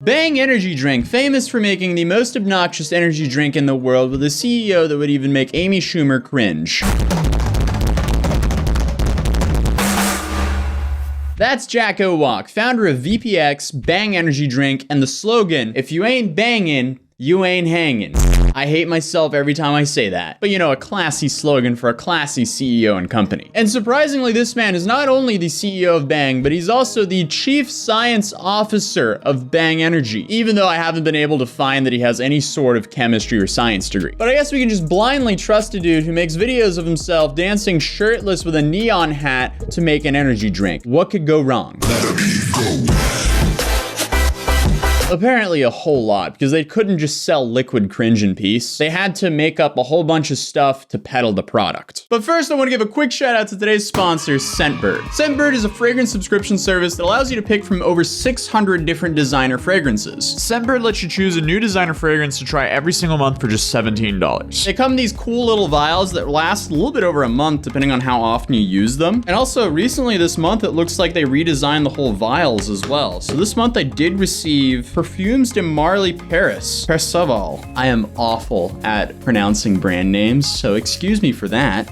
Bang energy drink, famous for making the most obnoxious energy drink in the world with a CEO that would even make Amy Schumer cringe. That's Jack Owak, founder of VPX, Bang energy drink, and the slogan, "If you ain't bangin', you ain't hangin'." I hate myself every time I say that. But you know, a classy slogan for a classy CEO and company. And surprisingly, this man is not only the CEO of Bang, but he's also the Chief Science Officer of Bang Energy, even though I haven't been able to find that he has any sort of chemistry or science degree. But I guess we can just blindly trust a dude who makes videos of himself dancing shirtless with a neon hat to make an energy drink. What could go wrong? Apparently a whole lot, because they couldn't just sell liquid cringe in peace. They had to make up a whole bunch of stuff to peddle the product. But first, I want to give a quick shout out to today's sponsor, Scentbird. Scentbird is a fragrance subscription service that allows you to pick from over 600 different designer fragrances. Scentbird lets you choose a new designer fragrance to try every single month for just $17. They come in these cool little vials that last a little bit over a month, depending on how often you use them. And also, recently this month, it looks like they redesigned the whole vials as well. So this month I did receive Perfumes de Marly Paris. Perceval. I am awful at pronouncing brand names, so excuse me for that.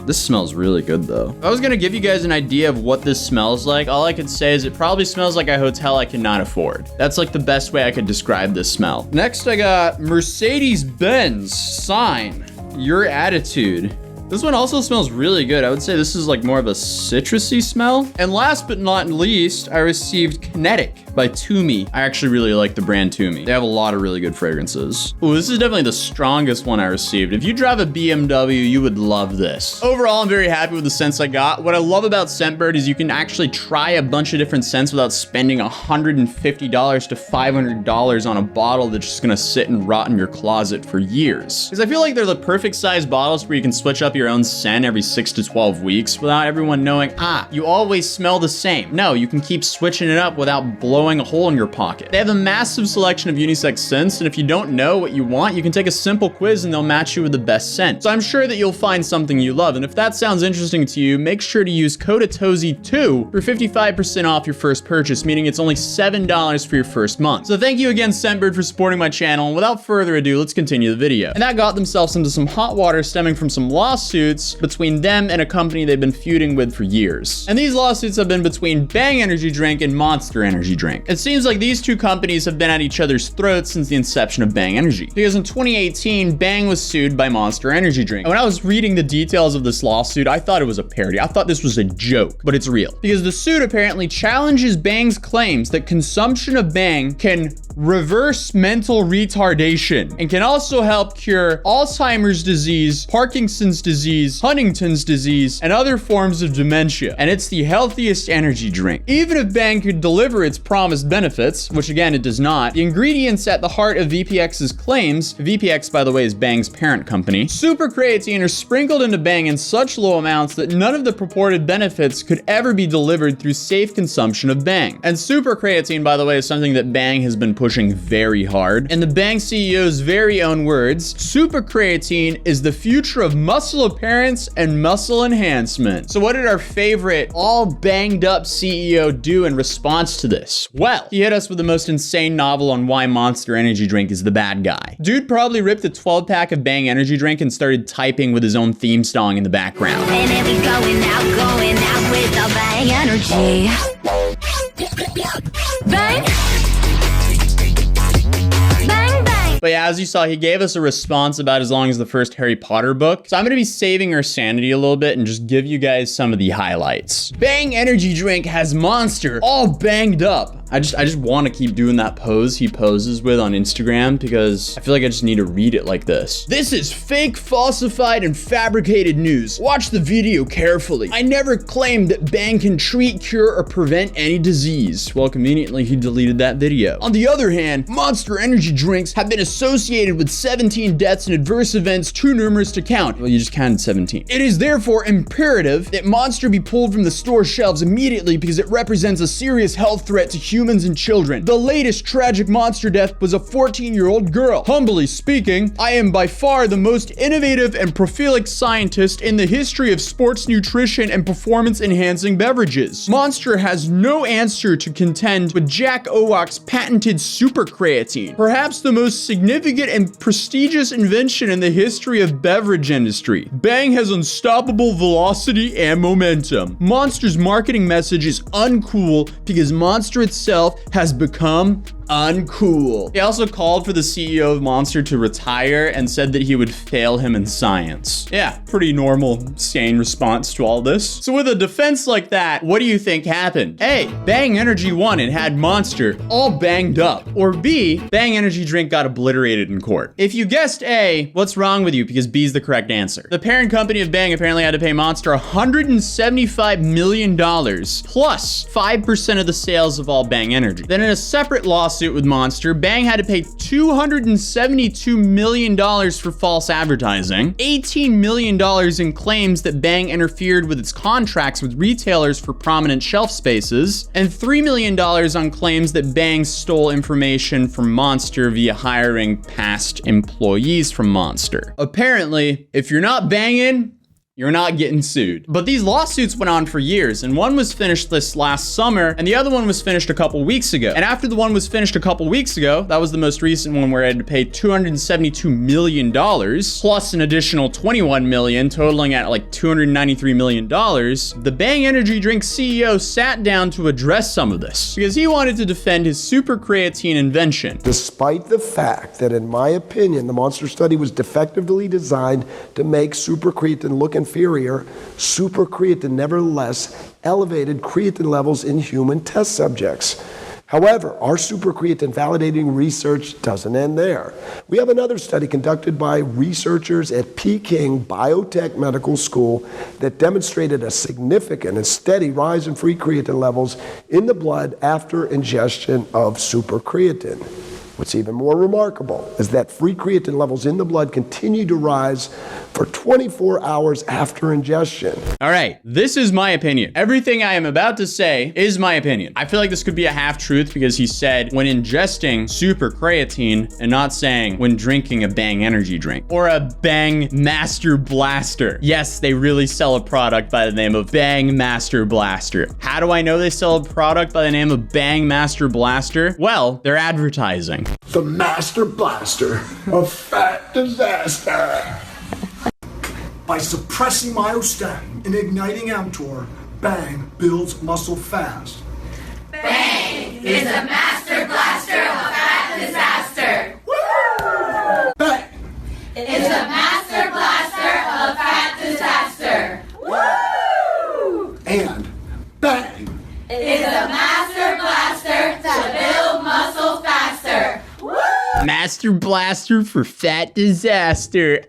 This smells really good though. If I was gonna give you guys an idea of what this smells like, all I could say is it probably smells like a hotel I cannot afford. That's like the best way I could describe this smell. Next I got Mercedes-Benz Sign Your Attitude. This one also smells really good. I would say this is like more of a citrusy smell. And last but not least, I received Kinetic by Toomey. I actually really like the brand Toomey. They have a lot of really good fragrances. Ooh, this is definitely the strongest one I received. If you drive a BMW, you would love this. Overall, I'm very happy with the scents I got. What I love about Scentbird is you can actually try a bunch of different scents without spending $150 to $500 on a bottle that's just gonna sit and rot in your closet for years. Because I feel like they're the perfect size bottles where you can switch up your own scent every 6 to 12 weeks without everyone knowing, you always smell the same. No, you can keep switching it up without blowing a hole in your pocket. They have a massive selection of unisex scents, and if you don't know what you want, you can take a simple quiz and they'll match you with the best scent. So I'm sure that you'll find something you love, and if that sounds interesting to you, make sure to use code Atozy2 for 55% off your first purchase, meaning it's only $7 for your first month. So thank you again, Scentbird, for supporting my channel, and without further ado, let's continue the video. And that got themselves into some hot water stemming from some lawsuits between them and a company they've been feuding with for years. And these lawsuits have been between Bang Energy Drink and Monster Energy Drink. It seems like these two companies have been at each other's throats since the inception of Bang Energy. Because in 2018, Bang was sued by Monster Energy Drink. And when I was reading the details of this lawsuit, I thought it was a parody. I thought this was a joke, but it's real. Because the suit apparently challenges Bang's claims that consumption of Bang can reverse mental retardation and can also help cure Alzheimer's disease, Parkinson's disease, Huntington's disease, and other forms of dementia. And it's the healthiest energy drink. Even if Bang could deliver its promised benefits, which again it does not, the ingredients at the heart of VPX's claims, VPX by the way is Bang's parent company, super creatine are sprinkled into Bang in such low amounts that none of the purported benefits could ever be delivered through safe consumption of Bang. And super creatine, by the way, is something that Bang has been pushing very hard. In the Bang CEO's very own words, super creatine is the future of muscle appearance and muscle enhancement. So what did our favorite all banged up CEO do in response to this? Well, he hit us with the most insane novel on why Monster Energy Drink is the bad guy. Dude probably ripped a 12-pack of Bang Energy Drink and started typing with his own theme song in the background. And then we going out with the Bang Energy. Bang. Bang, bang. But yeah, as you saw, he gave us a response about as long as the first Harry Potter book. So I'm gonna be saving our sanity a little bit and just give you guys some of the highlights. Bang Energy Drink has Monster all banged up. I just want to keep doing that pose he poses with on Instagram because I feel like I just need to read it like this. This is fake, falsified, and fabricated news. Watch the video carefully. I never claimed that Bang can treat, cure, or prevent any disease. Well, conveniently, he deleted that video. On the other hand, Monster Energy drinks have been a associated with 17 deaths and adverse events too numerous to count. Well, you just counted 17. It is therefore imperative that Monster be pulled from the store shelves immediately because it represents a serious health threat to humans and children. The latest tragic Monster death was a 14-year-old girl. Humbly speaking, I am by far the most innovative and prolific scientist in the history of sports nutrition and performance-enhancing beverages. Monster has no answer to contend with Jack Owak's patented super creatine, perhaps the most significant and prestigious invention in the history of beverage industry. Bang has unstoppable velocity and momentum. Monster's marketing message is uncool because Monster itself has become uncool. He also called for the CEO of Monster to retire and said that he would fail him in science. Yeah, pretty normal, sane response to all this. So with a defense like that, what do you think happened? A, Bang Energy won and had Monster all banged up. Or B, Bang Energy drink got obliterated in court. If you guessed A, what's wrong with you? Because B is the correct answer. The parent company of Bang apparently had to pay Monster $175 million plus 5% of the sales of all Bang Energy. Then in a separate lawsuit with Monster, Bang had to pay $272 million for false advertising, $18 million in claims that Bang interfered with its contracts with retailers for prominent shelf spaces, and $3 million on claims that Bang stole information from Monster via hiring past employees from Monster. Apparently, if you're not banging, you're not getting sued. But these lawsuits went on for years, and one was finished this last summer, and the other one was finished a couple weeks ago. And after the one was finished a couple weeks ago, that was the most recent one where I had to pay $272 million, plus an additional $21 million, totaling at like $293 million. The Bang Energy Drink CEO sat down to address some of this, because he wanted to defend his super creatine invention. Despite the fact that, in my opinion, the Monster study was defectively designed to make super creatine look inferior, super creatine nevertheless elevated creatine levels in human test subjects. However, our super creatine validating research doesn't end there. We have another study conducted by researchers at Peking Biotech Medical School that demonstrated a significant and steady rise in free creatine levels in the blood after ingestion of super creatine. What's even more remarkable is that free creatine levels in the blood continue to rise for 24 hours after ingestion. All right, this is my opinion. Everything I am about to say is my opinion. I feel like this could be a half-truth because he said when ingesting super creatine and not saying when drinking a Bang Energy drink or a Bang Master Blaster. Yes, they really sell a product by the name of Bang Master Blaster. How do I know they sell a product by the name of Bang Master Blaster? Well, they're advertising. The Master Blaster of fat disaster. By suppressing myostatin and igniting mTOR, Bang builds muscle fast. Bang is a master blaster of fat disaster. Woo! Bang Is a master blaster of fat disaster. Woo! and Bang Is a master blaster to build muscle faster. Woo! Master Blaster for fat disaster.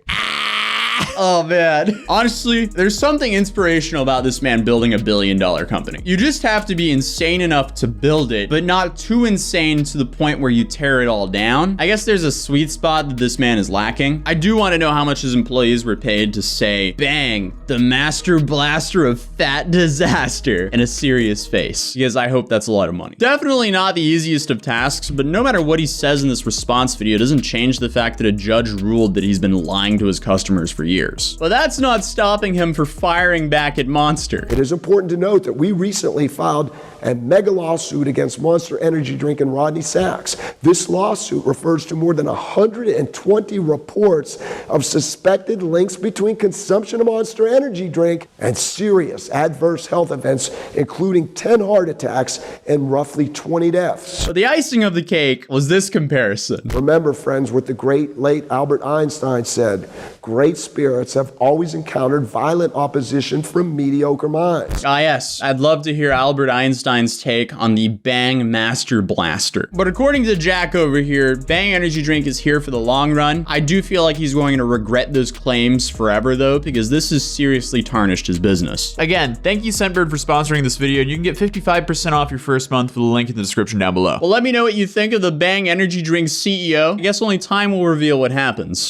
Oh man. Honestly, there's something inspirational about this man building $1 billion company. You just have to be insane enough to build it, but not too insane to the point where you tear it all down. I guess there's a sweet spot that this man is lacking. I do want to know how much his employees were paid to say, Bang, the Master Blaster of fat disaster, in a serious face, because I hope that's a lot of money. Definitely not the easiest of tasks, but no matter what he says in this response video, it doesn't change the fact that a judge ruled that he's been lying to his customers for years. But that's not stopping him for firing back at Monster. It is important to note that we recently filed a mega lawsuit against Monster Energy Drink and Rodney Sachs. This lawsuit refers to more than 120 reports of suspected links between consumption of Monster Energy Drink and serious adverse health events, including 10 heart attacks and roughly 20 deaths. But the icing of the cake was this comparison. Remember, friends, what the great late Albert Einstein said, great spirit spirits have always encountered violent opposition from mediocre minds. Ah, yes. I'd love to hear Albert Einstein's take on the Bang Master Blaster. But according to Jack over here, Bang Energy Drink is here for the long run. I do feel like he's going to regret those claims forever, though, because this has seriously tarnished his business. Again, thank you Scentbird for sponsoring this video, and you can get 55% off your first month with the link in the description down below. Well, let me know what you think of the Bang Energy Drink's CEO. I guess only time will reveal what happens.